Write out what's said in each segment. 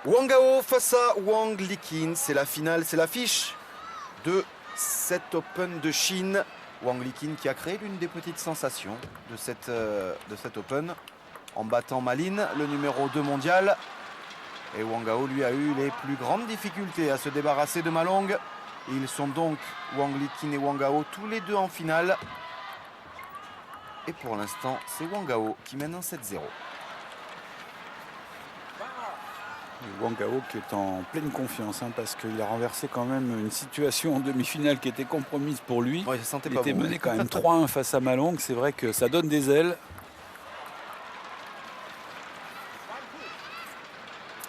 Wang Hao face à Wang Liqin, c'est la finale, c'est l'affiche de cet Open de Chine. Wang Liqin qui a créé l'une des petites sensations de cet Open en battant Ma Lin, le numéro 2 mondial. Et Wang Hao lui a eu les plus grandes difficultés à se débarrasser de Ma Long. Ils sont donc Wang Liqin et Wang Hao tous les deux en finale. Et pour l'instant, c'est Wang Hao qui mène un 7-0. Wang Hao qui est en pleine confiance parce qu'il a renversé quand même une situation en demi-finale qui était compromise pour lui. Ouais, ça il pas était bon. mené quand même 3-1 face à Ma Long. C'est vrai que ça donne des ailes.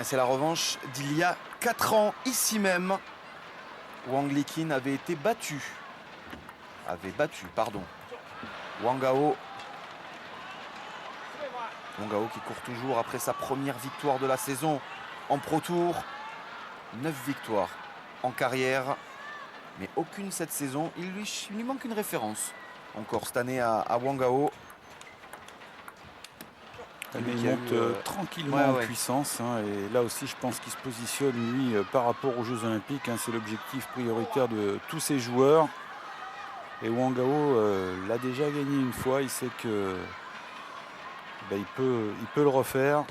C'est la revanche d'il y a 4 ans, ici même. Wang Liqin avait battu, Wang Hao. Wang Hao qui court toujours après sa première victoire de la saison en Pro Tour. 9 victoires en carrière, mais aucune cette saison. Il lui manque une référence encore cette année à Wang Hao. Mais il monte tranquillement en puissance. Et là aussi, je pense qu'il se positionne, lui, par rapport aux Jeux Olympiques. C'est l'objectif prioritaire de tous ces joueurs. Et Wang Hao l'a déjà gagné une fois. Il sait que il peut le refaire.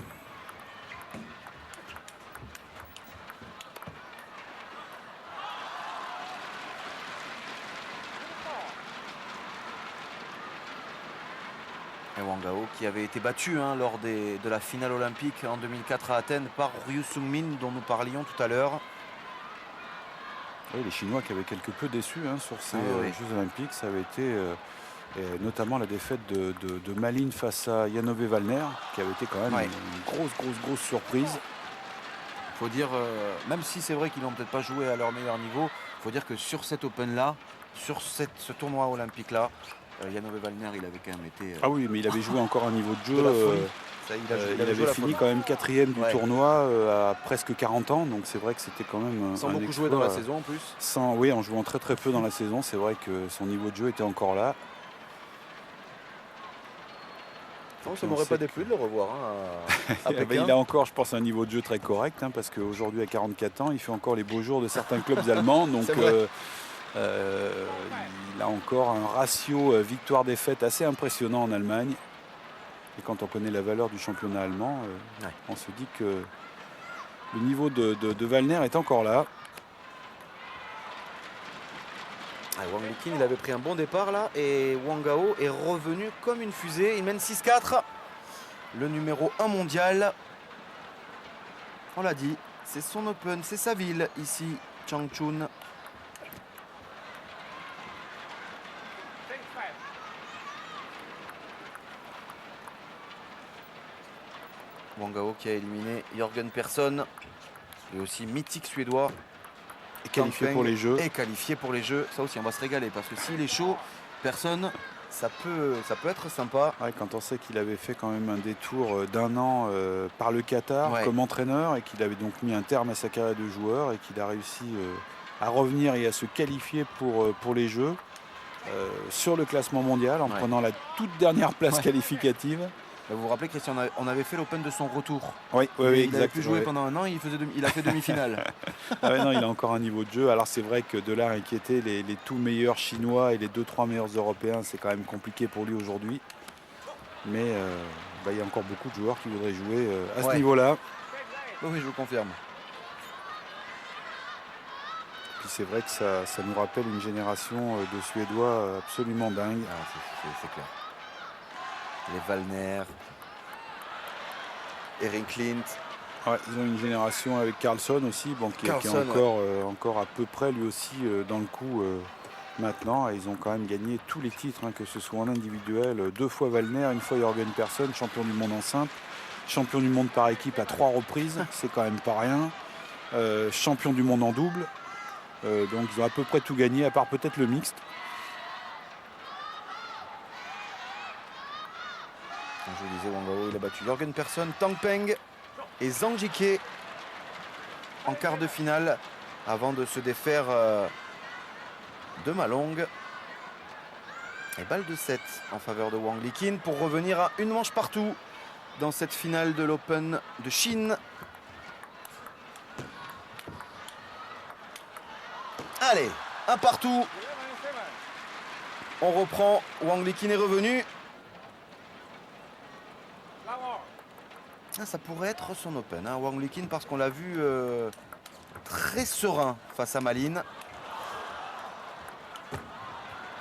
Et Wang Hao qui avait été battu lors de la finale olympique en 2004 à Athènes par Ryu Sung-min dont nous parlions tout à l'heure. Oui, les Chinois qui avaient quelque peu déçu sur ces Jeux Olympiques. Ça avait été notamment la défaite de Ma Lin face à Janové Valner qui avait été quand même une grosse surprise. Il faut dire, même si c'est vrai qu'ils n'ont peut-être pas joué à leur meilleur niveau, il faut dire que sur cet Open-là, sur ce tournoi olympique-là, Janové Valner, il avait quand même été... Ah oui, mais il avait joué encore un niveau de jeu. Il avait fini quand même 4e du tournoi à presque 40 ans. Donc c'est vrai que c'était quand même sans beaucoup jouer dans la saison en plus. Oui, en jouant très peu dans la saison. C'est vrai que son niveau de jeu était encore là. Non, ça m'aurait pas déplu de le revoir à Pékin. Il a encore, je pense, un niveau de jeu très correct. Parce qu'aujourd'hui, à 44 ans, il fait encore les beaux jours de certains clubs allemands. Donc il a encore un ratio victoire-défaite assez impressionnant en Allemagne. Et quand on connaît la valeur du championnat allemand, on se dit que le niveau de Valner est encore là. Wang Liqin, il avait pris un bon départ là et Wang Hao est revenu comme une fusée. Il mène 6-4. Le numéro 1 mondial. On l'a dit, c'est son Open, c'est sa ville ici, Changchun. Wang Hao qui a éliminé Jørgen Persson, et aussi mythique suédois. Et qualifié pour les Jeux. Et qualifié pour les Jeux. Ça aussi, on va se régaler parce que s'il est chaud, Persson, ça peut être sympa. Quand on sait qu'il avait fait quand même un détour d'1 an par le Qatar comme entraîneur et qu'il avait donc mis un terme à sa carrière de joueur et qu'il a réussi à revenir et à se qualifier pour les Jeux sur le classement mondial en prenant la toute dernière place qualificative. Vous vous rappelez, Christian, on avait fait l'Open de son retour. Oui, il avait pu jouer pendant 1 an, il a fait demi-finale. Non, il a encore un niveau de jeu. Alors c'est vrai que de là à inquiéter les tout meilleurs Chinois et les 2-3 meilleurs Européens, c'est quand même compliqué pour lui aujourd'hui. Mais il y a encore beaucoup de joueurs qui voudraient jouer à ce niveau-là. Oui, je vous confirme. Puis c'est vrai que ça nous rappelle une génération de Suédois absolument dingue. C'est clair. Les Valner, Erik Klint. Ils ont une génération avec Carlson aussi, qui est encore à peu près lui aussi dans le coup maintenant. Et ils ont quand même gagné tous les titres, que ce soit en individuel. 2 fois Valner, 1 fois Jørgen Persson, champion du monde en simple, champion du monde par équipe à 3 reprises, c'est quand même pas rien. Champion du monde en double. Donc ils ont à peu près tout gagné, à part peut-être le mixte. Je disais, Wang Hao, il a battu Jørgen Persson, Tang Peng et Zhang Jike en quart de finale avant de se défaire de Ma Long. Et balle de 7 en faveur de Wang Liqin pour revenir à une manche partout dans cette finale de l'Open de Chine. Allez, un partout. On reprend. Wang Liqin est revenu. Ça pourrait être son open, hein, Wang Liqin, parce qu'on l'a vu très serein face à Malin.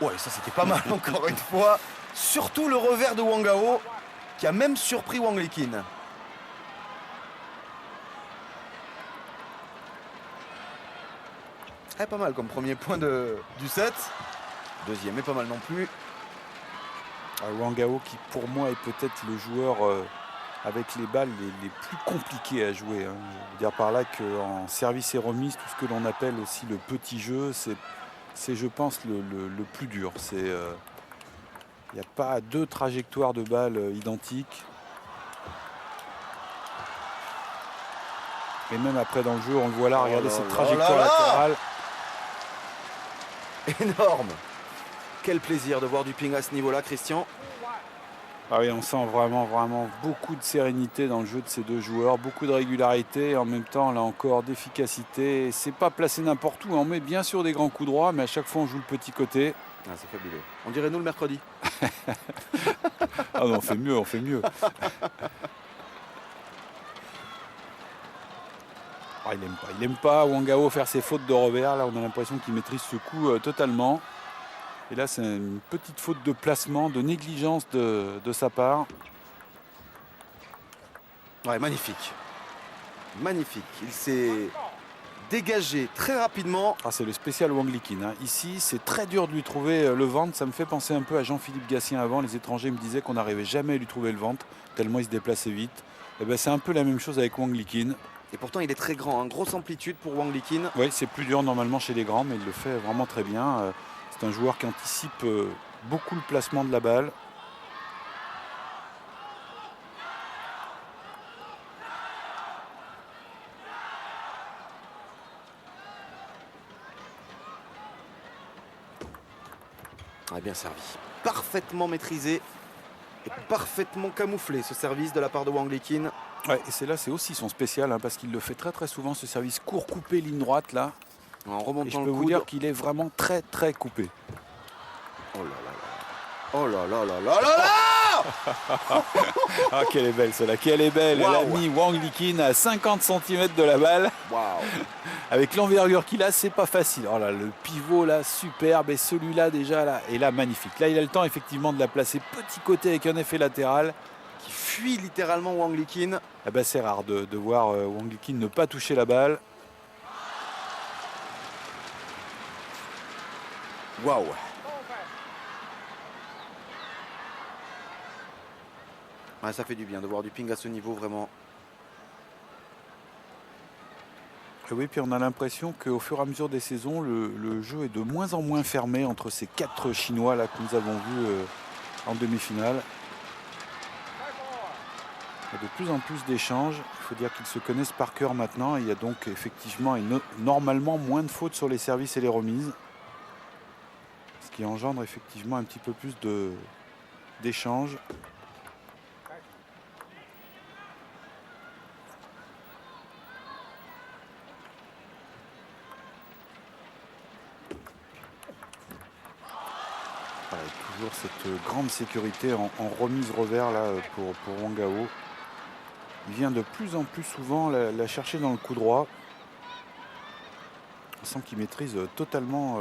Ouais, ça c'était pas mal encore une fois. Surtout le revers de Wang Gao, qui a même surpris Wang Liqin. Pas mal comme premier point du set. Deuxième est pas mal non plus. Wang Gao qui pour moi est peut-être le joueur avec les balles les plus compliqués à jouer. Hein. Je veux dire par là qu'en service et remise, tout ce que l'on appelle aussi le petit jeu, c'est je pense le plus dur. Il n'y a pas deux trajectoires de balles identiques. Et même après dans le jeu, on le voit là, regardez cette trajectoire latérale. Énorme. Quel plaisir de voir du ping à ce niveau-là, Christian. Ah oui, on sent vraiment beaucoup de sérénité dans le jeu de ces deux joueurs, beaucoup de régularité, et en même temps, là encore, d'efficacité. C'est pas placé n'importe où, on met bien sûr des grands coups droits, mais à chaque fois, on joue le petit côté. Ah, c'est fabuleux. On dirait nous le mercredi. Ah non, on fait mieux. Ah, il aime pas Wang Gao faire ses fautes de revers. Là, on a l'impression qu'il maîtrise ce coup totalement. Et là, c'est une petite faute de placement, de négligence de sa part. Ouais, magnifique. Magnifique. Il s'est dégagé très rapidement. Ah, c'est le spécial Wang Liqin. Hein. Ici, c'est très dur de lui trouver le ventre. Ça me fait penser un peu à Jean-Philippe Gatien avant. Les étrangers me disaient qu'on n'arrivait jamais à lui trouver le ventre, tellement il se déplaçait vite. Et ben, c'est un peu la même chose avec Wang Liqin. Et pourtant, il est très grand, hein. Grosse amplitude pour Wang Liqin. Oui, c'est plus dur normalement chez les grands, mais il le fait vraiment très bien. C'est un joueur qui anticipe beaucoup le placement de la balle. Ah, bien servi. Parfaitement maîtrisé et parfaitement camouflé ce service de la part de Wang Liqin. Ouais, et c'est aussi son spécial, hein, parce qu'il le fait très souvent, ce service court coupé ligne droite là. En remontant et je peux vous dire qu'il est vraiment très coupé. Oh là là. Oh là là là là là là. Ah, qu'elle est belle celle-là, qu'elle est belle. Wow. Elle a mis Wang Liqin à 50 cm de la balle. Wow. Avec l'envergure qu'il a, c'est pas facile. Oh là, le pivot là, superbe. Et celui-là déjà là, et là, magnifique. Là, il a le temps effectivement de la placer petit côté avec un effet latéral. Qui fuit littéralement Wang Liqin. Eh ben, c'est rare de voir Wang Liqin ne pas toucher la balle. Waouh. Ouais, ça fait du bien de voir du ping à ce niveau, vraiment. Et oui, puis on a l'impression qu'au fur et à mesure des saisons, le jeu est de moins en moins fermé entre ces 4 Chinois là que nous avons vus en demi-finale. Il y a de plus en plus d'échanges. Il faut dire qu'ils se connaissent par cœur maintenant. Il y a donc effectivement et normalement moins de fautes sur les services et les remises. Ce qui engendre effectivement un petit peu plus d'échanges. Voilà, toujours cette grande sécurité en remise revers là pour Wang Gao. Il vient de plus en plus souvent la chercher dans le coup droit. On sent qu'il maîtrise totalement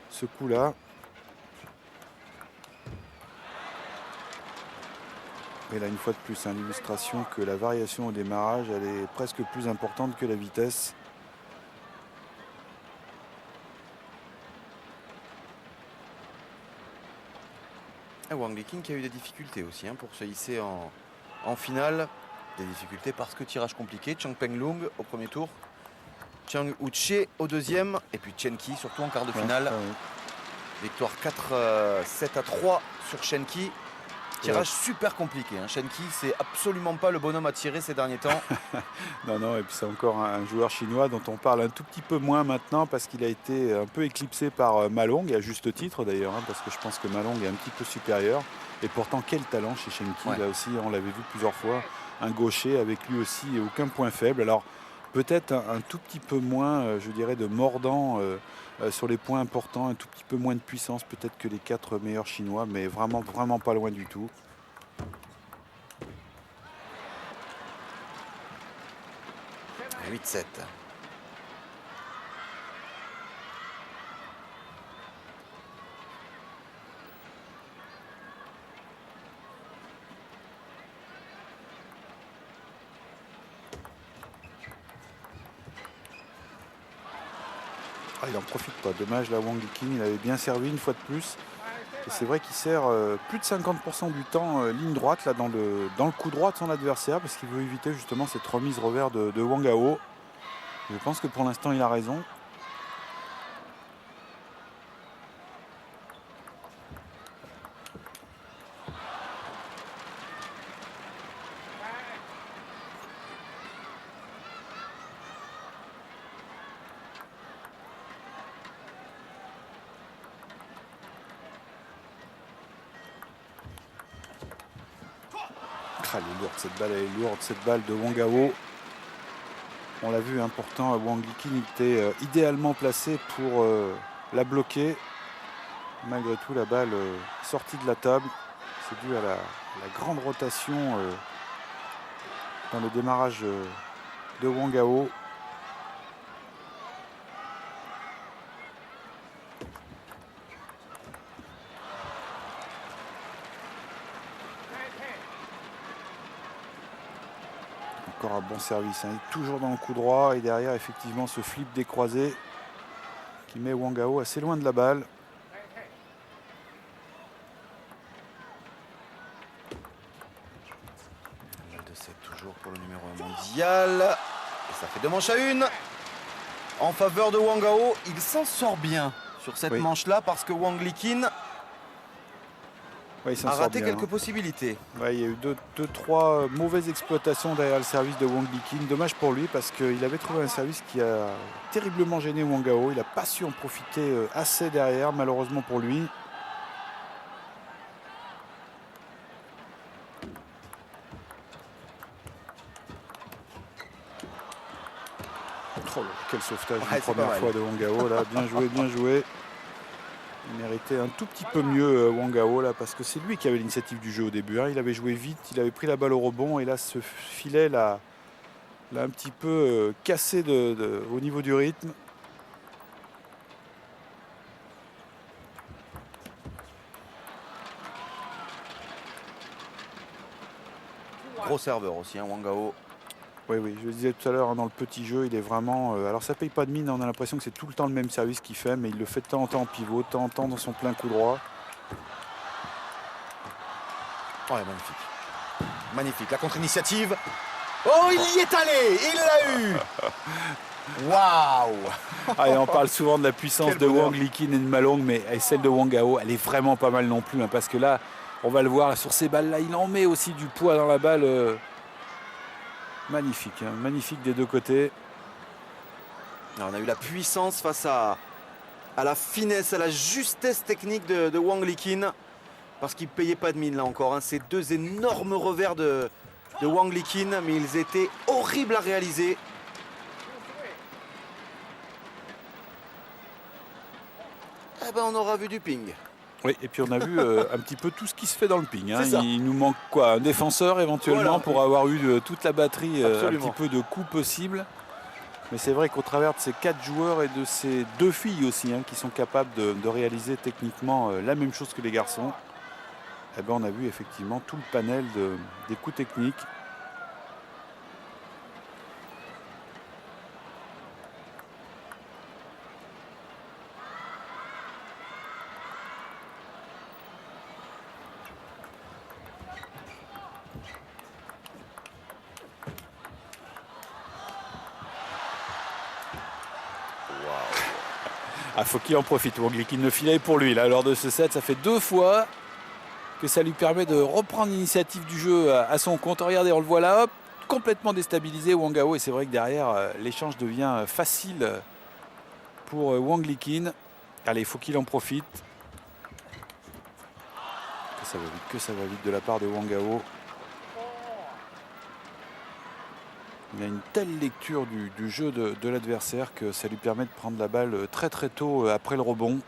ce coup-là. Et là, une fois de plus, hein, l'illustration que la variation au démarrage, elle est presque plus importante que la vitesse. Wang Liqin qui a eu des difficultés aussi, hein, pour se hisser en finale. Des difficultés parce que tirage compliqué. Chang Peng-Lung au premier tour. Chang Uche au deuxième. Et puis Chen Qi surtout en quart de finale. Victoire 4-7-3 sur Chen Qi. Tirage super compliqué. Hein. Chen Qi, c'est absolument pas le bonhomme à tirer ces derniers temps. Non, et puis c'est encore un joueur chinois dont on parle un tout petit peu moins maintenant parce qu'il a été un peu éclipsé par Ma Long, et à juste titre d'ailleurs, hein, parce que je pense que Ma Long est un petit peu supérieur. Et pourtant, quel talent chez Chen Qi, là aussi, on l'avait vu plusieurs fois. Un gaucher avec lui aussi aucun point faible. Alors, peut-être un tout petit peu moins, je dirais, de mordant sur les points importants, un tout petit peu moins de puissance peut-être que les 4 meilleurs Chinois, mais vraiment, vraiment pas loin du tout. Et 8-7. Ah, il en profite pas. Dommage, là, Wang Liqin, il avait bien servi une fois de plus. Et c'est vrai qu'il sert plus de 50% du temps ligne droite, là, dans le coup droit de son adversaire, parce qu'il veut éviter justement cette remise revers de Wang Hao. Je pense que pour l'instant, il a raison. Ah, elle est lourde, cette balle, elle est lourde, cette balle de Wang Hao. On l'a vu, pourtant, Wang Liqin était idéalement placé pour la bloquer. Malgré tout, la balle sortie de la table. C'est dû à la grande rotation dans le démarrage de Wang Hao. Encore un bon service, il est toujours dans le coup droit et derrière effectivement ce flip décroisé qui met Wang Hao assez loin de la balle. De 7 toujours pour le numéro 1 mondial. Et ça fait 2 manches à 1 en faveur de Wang Hao. Il s'en sort bien sur cette manche-là parce que Wang Liqin a raté quelques possibilités. Ouais, il y a eu 2-3 mauvaises exploitations derrière le service de Wang Liqin. Dommage pour lui parce qu'il avait trouvé un service qui a terriblement gêné Wang Hao. Il n'a pas su en profiter assez derrière, malheureusement pour lui. Oh, quel sauvetage la première fois de Wang Hao là. Bien joué, bien joué. Il méritait un tout petit peu mieux Wang Hao là, parce que c'est lui qui avait l'initiative du jeu au début. Il avait joué vite, il avait pris la balle au rebond et là ce filet l'a un petit peu cassé au niveau du rythme. Gros serveur aussi, Wang Hao. Oui, je le disais tout à l'heure, dans le petit jeu, il est vraiment... alors ça paye pas de mine, on a l'impression que c'est tout le temps le même service qu'il fait, mais il le fait de temps en temps en pivot, de temps en temps dans son plein coup droit. Oh, magnifique. Magnifique, la contre-initiative. Oh, il y est allé, il l'a eu. Waouh. Et on parle souvent de la puissance de Wang Liqin et de Malong, mais celle de Wang Hao, elle est vraiment pas mal non plus, parce que là, on va le voir, sur ces balles-là, il en met aussi du poids dans la balle. Magnifique, magnifique des deux côtés. Alors, on a eu la puissance face à la finesse, à la justesse technique de Wang Liqin. Parce qu'il ne payait pas de mine là encore. Ces 2 énormes revers de Wang Liqin, mais ils étaient horribles à réaliser. Eh ben, on aura vu du ping. Oui, et puis on a vu un petit peu tout ce qui se fait dans le ping. Il nous manque quoi, un défenseur éventuellement pour avoir eu toute la batterie, un petit peu de coups possibles. Mais c'est vrai qu'au travers de ces 4 joueurs et de ces 2 filles aussi, qui sont capables de réaliser techniquement la même chose que les garçons, eh ben, on a vu effectivement tout le panel des coups techniques. Faut qu'il en profite. Wang Liqin le filet pour lui. Là, lors de ce set, ça fait 2 fois que ça lui permet de reprendre l'initiative du jeu à son compte. Regardez, on le voit là, hop, complètement déstabilisé Wang Hao. Et c'est vrai que derrière, l'échange devient facile pour Wang Liqin. Allez, il faut qu'il en profite. Que ça va vite de la part de Wang Hao. Il a une telle lecture du jeu de l'adversaire que ça lui permet de prendre la balle très très tôt après le rebond.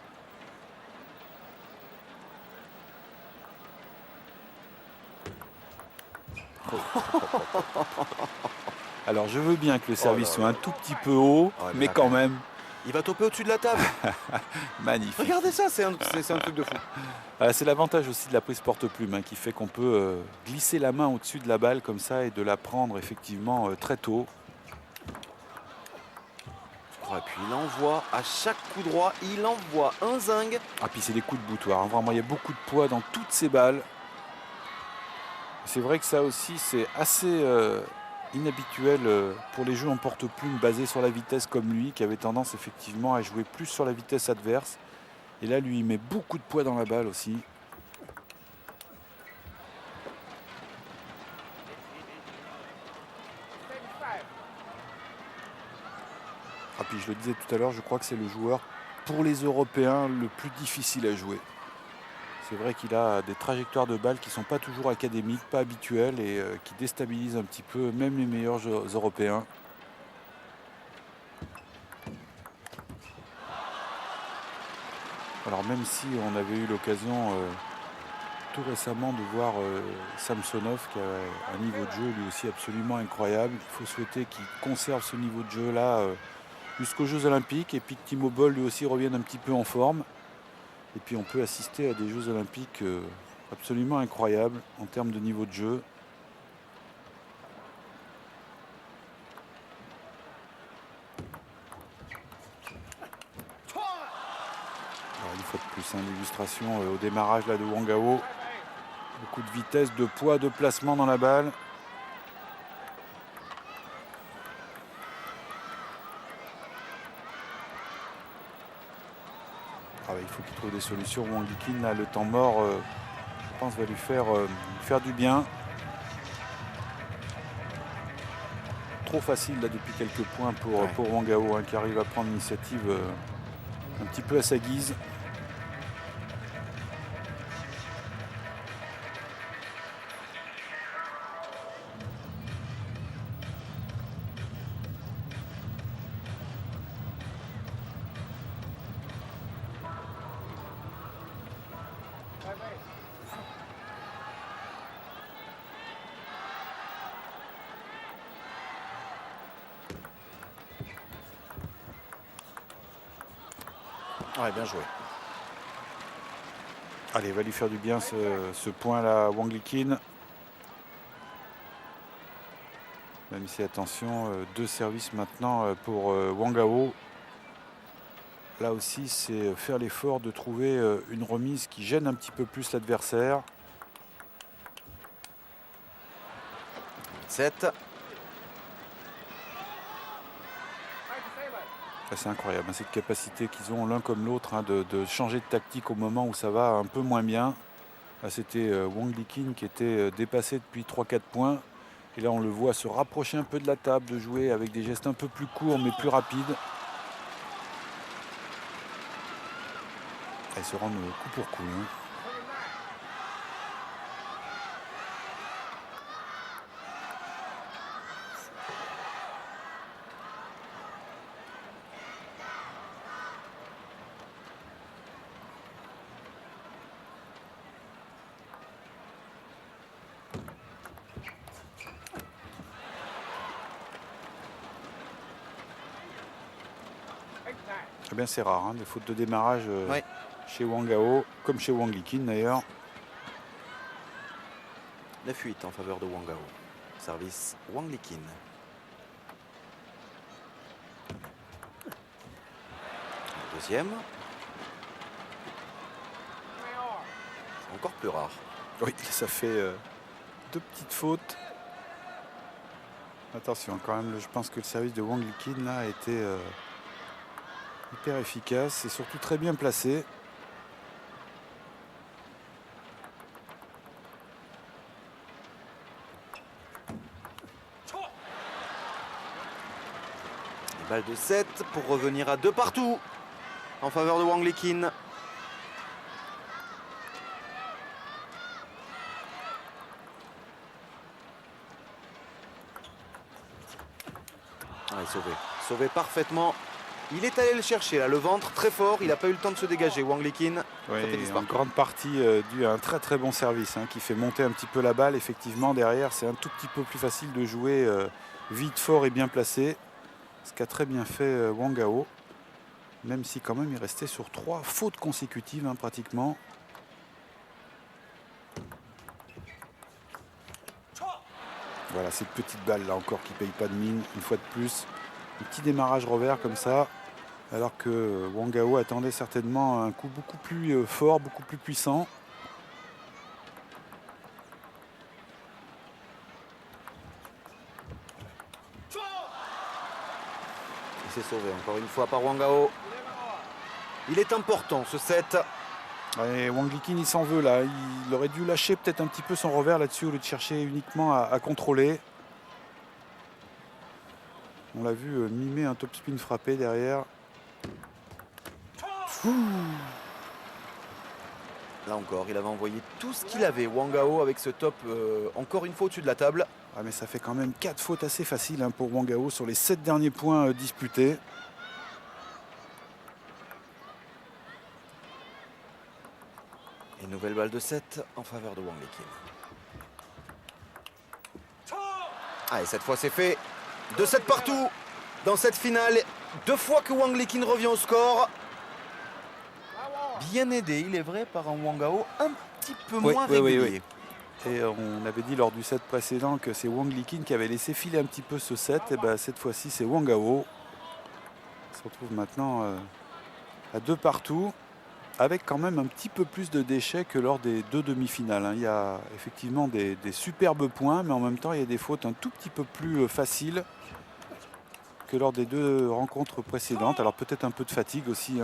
Alors je veux bien que le service soit un tout petit peu haut, mais quand même. Il va toper au-dessus de la table. Magnifique. Regardez ça, c'est un truc de fou. C'est l'avantage aussi de la prise porte-plume qui fait qu'on peut glisser la main au-dessus de la balle comme ça et de la prendre effectivement très tôt. Et puis il envoie à chaque coup droit, il envoie un zinc. Ah puis c'est des coups de boutoir, vraiment il y a beaucoup de poids dans toutes ces balles. C'est vrai que ça aussi c'est assez inhabituel pour les jeux en porte-plume basés sur la vitesse comme lui, qui avait tendance effectivement à jouer plus sur la vitesse adverse. Et là lui il met beaucoup de poids dans la balle aussi. Ah puis je le disais tout à l'heure, je crois que c'est le joueur pour les Européens le plus difficile à jouer. C'est vrai qu'il a des trajectoires de balles qui ne sont pas toujours académiques, pas habituelles et qui déstabilisent un petit peu même les meilleurs Européens. Alors même si on avait eu l'occasion tout récemment de voir Samsonov qui a un niveau de jeu lui aussi absolument incroyable. Il faut souhaiter qu'il conserve ce niveau de jeu là jusqu'aux Jeux Olympiques et puis que Timo Boll lui aussi revienne un petit peu en forme. Et puis on peut assister à des Jeux Olympiques absolument incroyables en termes de niveau de jeu. Alors, une fois de plus, l'illustration au démarrage là, de Wang Gao. Beaucoup de vitesse, de poids, de placement dans la balle. Il faut qu'il trouve des solutions. Wang Liqin, là, le temps mort, je pense, va lui faire du bien. Trop facile là depuis quelques points pour Wang Gao qui arrive à prendre l'initiative un petit peu à sa guise. Ouais, bien joué. Allez, il va lui faire du bien ce point là, Wang Liqin. Même si, attention, deux services maintenant pour Wang Gao. Là aussi, c'est faire l'effort de trouver une remise qui gêne un petit peu plus l'adversaire. 7. C'est incroyable, cette capacité qu'ils ont l'un comme l'autre de changer de tactique au moment où ça va un peu moins bien. Là, c'était Wang Liqin qui était dépassé depuis 3-4 points. Et là, on le voit se rapprocher un peu de la table, de jouer avec des gestes un peu plus courts mais plus rapides. Ils se rendent coup pour coup. Eh bien, c'est rare, des fautes de démarrage chez Wang Gao, comme chez Wang Liqin d'ailleurs. 9-8 en faveur de Wang Gao. Service Wang Liqin. Deuxième. C'est encore plus rare. Oui, ça fait deux petites fautes. Attention, quand même, je pense que le service de Wang Liqin là, a été hyper efficace et surtout très bien placé. Balle de 7 pour revenir à 2 partout en faveur de Wang Liqin. Ouais, sauvé. Sauvé parfaitement. Il est allé le chercher là, le ventre très fort. Il n'a pas eu le temps de se dégager. Wang Liqin. Oui, en grande partie dû à un très très bon service qui fait monter un petit peu la balle. Effectivement, derrière, c'est un tout petit peu plus facile de jouer vite, fort et bien placé. Ce qu'a très bien fait Wang Gao. Même si quand même il restait sur 3 fautes consécutives pratiquement. Voilà, cette petite balle là encore qui ne paye pas de mine, une fois de plus. Un petit démarrage revers comme ça. Alors que Wang Gao attendait certainement un coup beaucoup plus fort, beaucoup plus puissant. Il s'est sauvé encore une fois par Wang Gao. Il est important ce set. Et Wang Liqin il s'en veut là. Il aurait dû lâcher peut-être un petit peu son revers là-dessus au lieu de chercher uniquement à contrôler. On l'a vu mimer un top spin frappé derrière. Là encore, il avait envoyé tout ce qu'il avait. Wang Gao avec ce top encore une fois au-dessus de la table. Ah, mais ça fait quand même 4 fautes assez faciles pour Wang Gao sur les 7 derniers points disputés. Et nouvelle balle de 7 en faveur de Wang Liqin. Ah, et cette fois c'est fait. 2-7 partout dans cette finale. 2 fois que Wang Liqin revient au score. Bien aidé, il est vrai, par un Wang Gao un petit peu moins régulier. Oui. Et on avait dit lors du set précédent que c'est Wang Liqin qui avait laissé filer un petit peu ce set. Et ben, cette fois-ci, c'est Wang Gao. On se retrouve maintenant à 2 partout, avec quand même un petit peu plus de déchets que lors des 2 demi-finales. Il y a effectivement des superbes points, mais en même temps, il y a des fautes un tout petit peu plus faciles que lors des 2 rencontres précédentes. Alors peut-être un peu de fatigue aussi.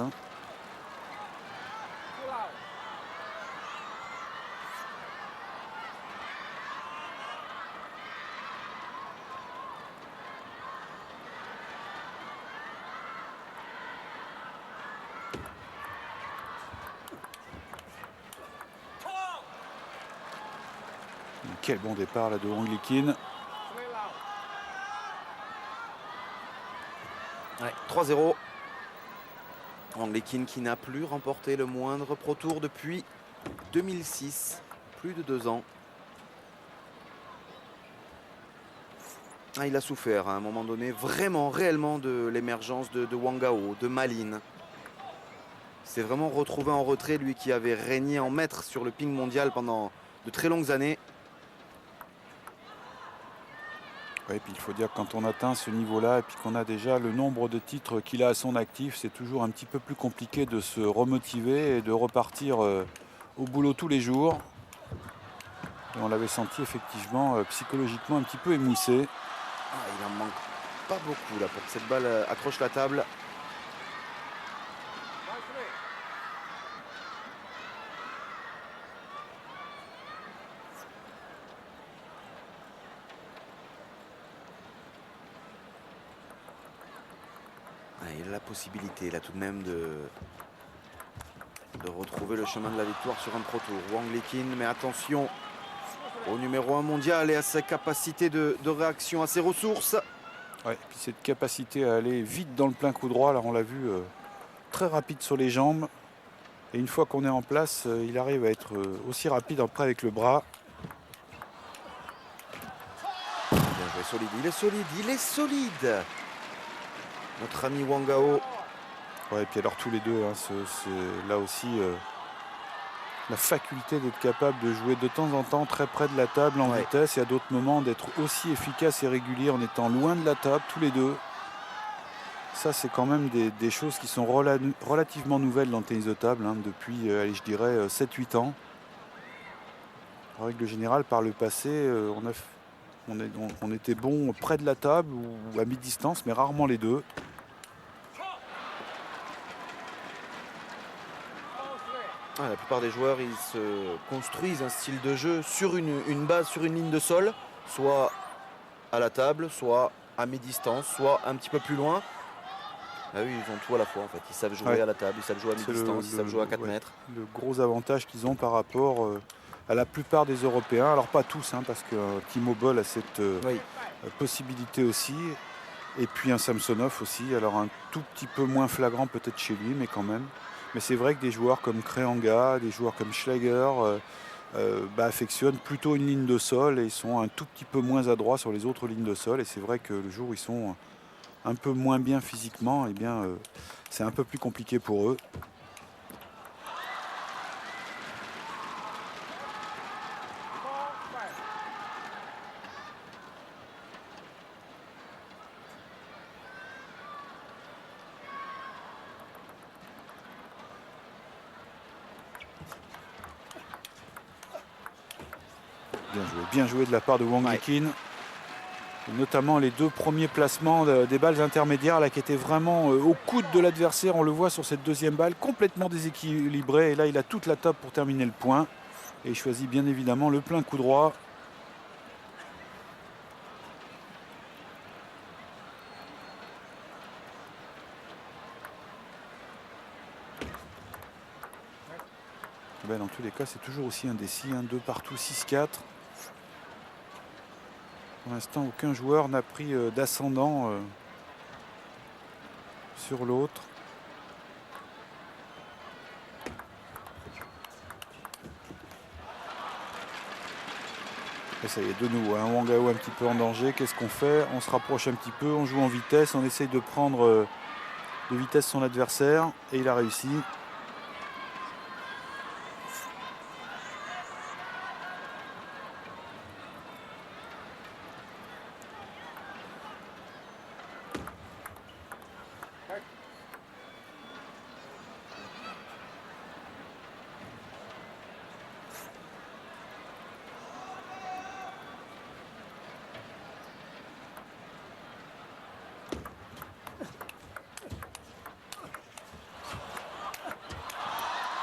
Quel bon départ là de Wang Liqin. Ouais, 3-0. Wang Liqin qui n'a plus remporté le moindre Pro Tour depuis 2006. Plus de 2 ans. Ah, il a souffert à un moment donné vraiment, réellement de l'émergence de Wang Gao, de Ma Lin. C'est vraiment retrouvé en retrait, lui qui avait régné en maître sur le ping mondial pendant de très longues années. Oui, puis il faut dire que quand on atteint ce niveau-là et puis qu'on a déjà le nombre de titres qu'il a à son actif, c'est toujours un petit peu plus compliqué de se remotiver et de repartir au boulot tous les jours. Et on l'avait senti effectivement psychologiquement un petit peu émoussé. Ah, il en manque pas beaucoup là pour que cette balle accroche la table. Il a la possibilité là tout de même de retrouver le chemin de la victoire sur un Pro Tour. Wang Liqin, mais attention au numéro 1 mondial et à sa capacité de réaction, à ses ressources. Ouais, et puis cette capacité à aller vite dans le plein coup droit, là on l'a vu très rapide sur les jambes. Et une fois qu'on est en place, il arrive à être aussi rapide après avec le bras. Bien joué, solide, il est solide, il est solide. Notre ami Wang Gao. Ouais, et puis alors tous les deux, c'est là aussi la faculté d'être capable de jouer de temps en temps très près de la table en vitesse et à d'autres moments d'être aussi efficace et régulier en étant loin de la table, tous les deux. Ça, c'est quand même des choses qui sont relativement nouvelles dans le tennis de table depuis, allez, je dirais, 7-8 ans. En règle générale, par le passé, on était bon près de la table ou à mi-distance, mais rarement les deux. La plupart des joueurs, ils se construisent un style de jeu sur une base, sur une ligne de sol, soit à la table, soit à mi-distance, soit un petit peu plus loin. Ah oui, ils ont tout à la fois en fait. Ils savent jouer à la table, ils savent jouer à mi-distance, ils savent jouer à 4 mètres. Le gros avantage qu'ils ont par rapport à la plupart des Européens, alors pas tous, parce que Timo Boll a cette possibilité aussi. Et puis un Samsonov aussi, alors un tout petit peu moins flagrant peut-être chez lui, mais quand même. Mais c'est vrai que des joueurs comme Kreanga, des joueurs comme Schlager affectionnent plutôt une ligne de sol et ils sont un tout petit peu moins adroits sur les autres lignes de sol. Et c'est vrai que le jour où ils sont un peu moins bien physiquement, eh bien, c'est un peu plus compliqué pour eux. Bien joué de la part de Wang Liqin. Notamment les 2 premiers placements des balles intermédiaires là, qui étaient vraiment au coude de l'adversaire. On le voit sur cette deuxième balle, complètement déséquilibrée. Et là, il a toute la table pour terminer le point. Et il choisit bien évidemment le plein coup droit. Ben, dans tous les cas, c'est toujours aussi indécis. 2 partout, 6-4. Pour l'instant, aucun joueur n'a pris d'ascendant sur l'autre. Et ça y est, de nouveau, Wang Gao un petit peu en danger. Qu'est-ce qu'on fait? On se rapproche un petit peu, on joue en vitesse, on essaye de prendre de vitesse son adversaire. Et il a réussi.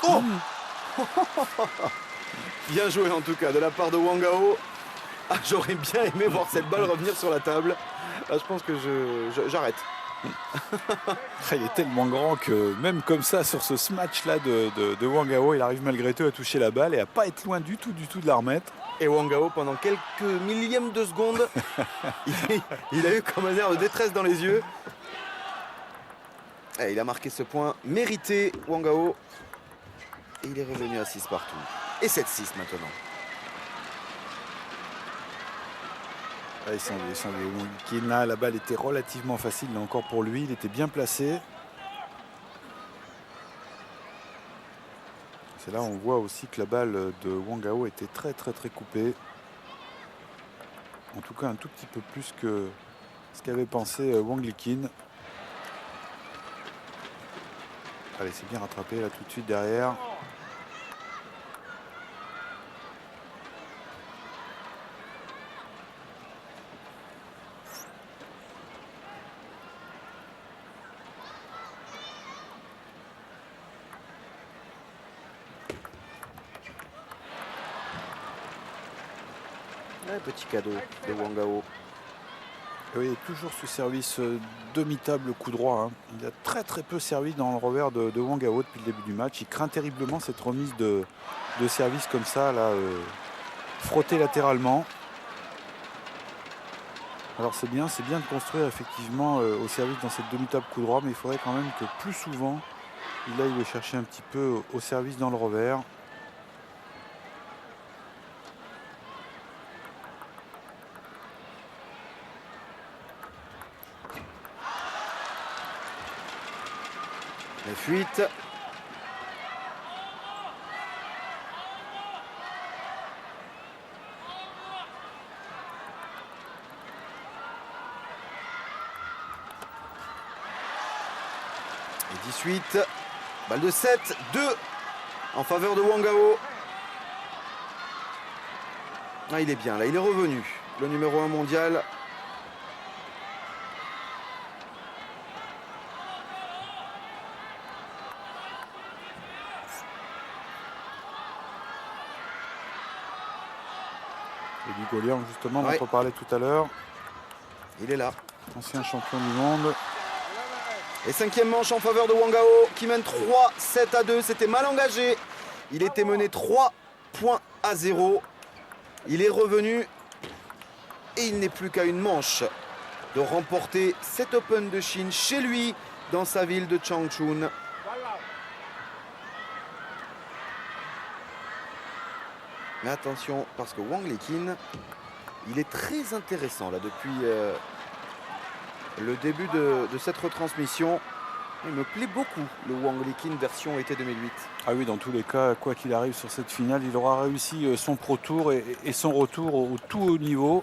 Oh bien joué en tout cas de la part de Wang Gao. Ah, j'aurais bien aimé voir cette balle revenir sur la table. Ah, je pense que j'arrête. Il est tellement grand que même comme ça, sur ce smash-là de Wang Gao, il arrive malgré tout à toucher la balle et à pas être loin du tout de la remettre. Et Wang Gao, pendant quelques millièmes de seconde, il a eu comme un air de détresse dans les yeux. Et il a marqué ce point mérité, Wang Gao. Et il est revenu à 6 partout. Et 7-6 maintenant. Ils sont là, la balle était relativement facile là encore pour lui, il était bien placé. C'est là où on voit aussi que la balle de Wang Gao était très coupée. En tout cas un tout petit peu plus que ce qu'avait pensé Wang Liqin. Allez, c'est bien rattrapé là tout de suite derrière. Petit cadeau de Wang Gao. Oui, toujours ce service demi-table coup droit. Il a très peu servi dans le revers de Wang Gao depuis le début du match. Il craint terriblement cette remise de service comme ça, là, frotté latéralement. Alors c'est bien de construire effectivement au service dans cette demi-table coup droit, mais il faudrait quand même que plus souvent il aille le chercher un petit peu au service dans le revers. La fuite. Et 18. Balle de 7. 2 en faveur de Wang Gao. Ah, il est bien là, il est revenu. Le numéro 1 mondial. Et du Gaulian, justement, dont on parlait tout à l'heure. Il est là. Ancien champion du monde. Et 5e manche en faveur de Wang Gao qui mène 3-7-2. C'était mal engagé. Il était mené 3-0. Il est revenu. Et il n'est plus qu'à une manche de remporter cet Open de Chine chez lui, dans sa ville de Changchun. Mais attention, parce que Wang Liqin, il est très intéressant là depuis le début de cette retransmission. Il me plaît beaucoup le Wang Liqin version été 2008. Ah oui, dans tous les cas, quoi qu'il arrive sur cette finale, il aura réussi son Pro Tour et son retour au tout haut niveau.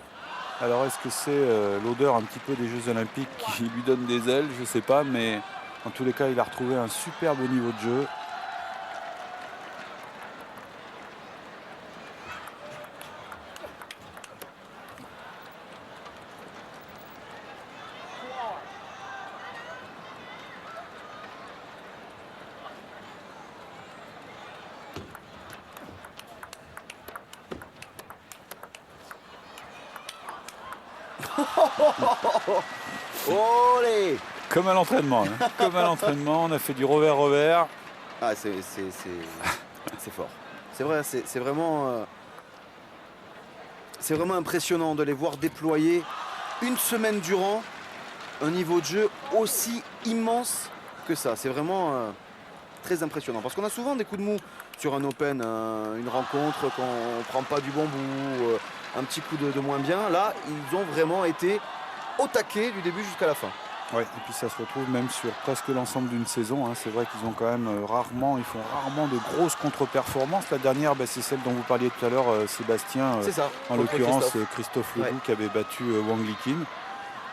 Alors est-ce que c'est l'odeur un petit peu des Jeux Olympiques qui lui donne des ailes? Je ne sais pas, mais en tous les cas, il a retrouvé un superbe niveau de jeu. Olé! Comme à l'entraînement, hein. Comme à l'entraînement, on a fait du revers-revers. Ah, c'est fort. C'est vrai, c'est vraiment impressionnant de les voir déployer une semaine durant un niveau de jeu aussi immense que ça. C'est vraiment très impressionnant. Parce qu'on a souvent des coups de mou sur un Open, une rencontre, quand on ne prend pas du bon bout, un petit coup de moins bien. Là, ils ont vraiment été au taquet du début jusqu'à la fin. Ouais, et puis ça se retrouve même sur presque l'ensemble d'une saison. Hein. C'est vrai qu'ils ont quand même ils font rarement de grosses contre-performances. La dernière, c'est celle dont vous parliez tout à l'heure, Sébastien, en l'occurrence Christophe Ledoux, qui avait battu Wang Liqin.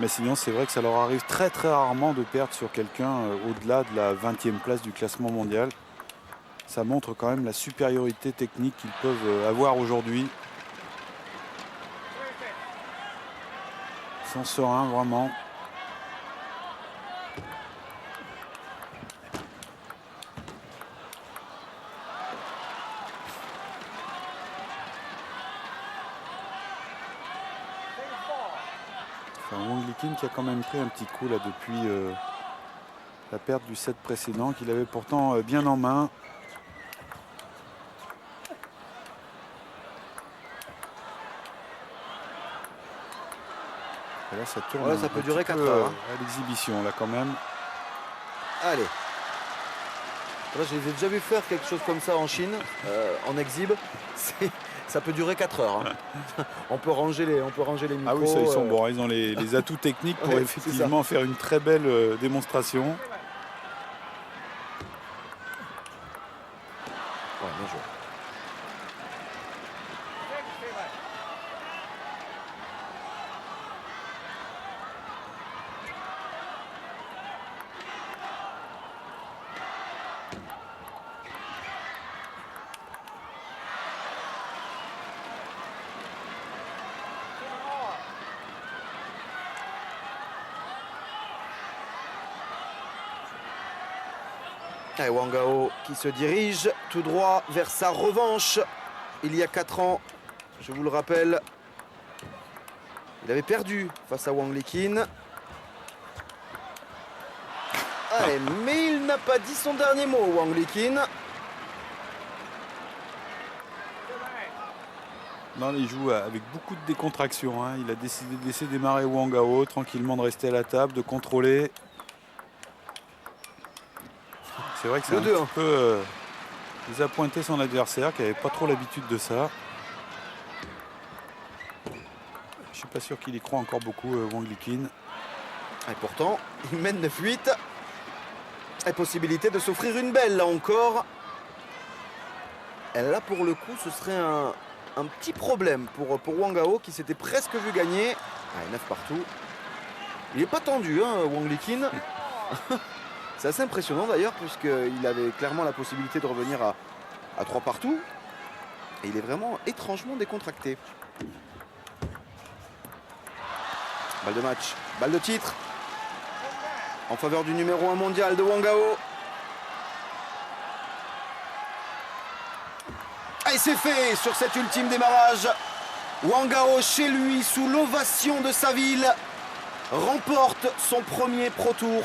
Mais sinon, c'est vrai que ça leur arrive très très rarement de perdre sur quelqu'un au-delà de la 20e place du classement mondial. Ça montre quand même la supériorité technique qu'ils peuvent avoir aujourd'hui. Ils sont sereins, vraiment. Wang Liqin qui a quand même pris un petit coup là depuis la perte du set précédent, qu'il avait pourtant bien en main. Et là ça tourne, ça peut durer 4 heures. À l'exhibition là quand même. Allez. Là, je les ai déjà vu faire quelque chose comme ça en Chine, en exhibe. Ça peut durer 4 heures. Hein. On peut ranger les micros. Ah oui, ça, ils sont bons. Ils ont les atouts techniques pour ouais, effectivement faire une très belle démonstration. Ouais, bien joué. Et Wang Gao qui se dirige tout droit vers sa revanche. Il y a 4 ans, je vous le rappelle, il avait perdu face à Wang Liqin. Allez, mais il n'a pas dit son dernier mot, Wang Liqin. Non, il joue avec beaucoup de décontraction. Hein. Il a décidé de laisser démarrer Wang Gao, tranquillement de rester à la table, de contrôler. C'est vrai que c'est un petit peu désappointé son adversaire qui n'avait pas trop l'habitude de ça. Je suis pas sûr qu'il y croit encore beaucoup, Wang Liqin. Et pourtant, il mène 9-8. Et possibilité de s'offrir une belle là encore. Et là pour le coup, ce serait un petit problème pour Wang Gao qui s'était presque vu gagner. Allez, 9 partout. Il n'est pas tendu, hein, Wang Liqin. C'est assez impressionnant d'ailleurs, puisqu'il avait clairement la possibilité de revenir à 3 partout. Et il est vraiment étrangement décontracté. Balle de match, balle de titre. En faveur du numéro 1 mondial de Wang Gao. Et c'est fait sur cet ultime démarrage. Wang Gao chez lui, sous l'ovation de sa ville, remporte son premier Pro Tour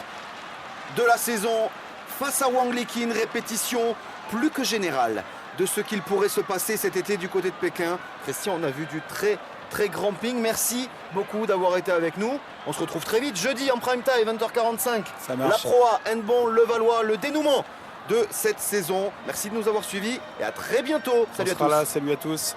de la saison face à Wang Liqin. Répétition plus que générale de ce qu'il pourrait se passer cet été du côté de Pékin. Christian, on a vu du très très Gramping. Merci beaucoup d'avoir été avec nous. On se retrouve très vite jeudi en prime time, 20h45. Ça marche. La Proa, Handball, Levallois, le dénouement de cette saison. Merci de nous avoir suivis et à très bientôt. Salut à tous. Là, salut à tous.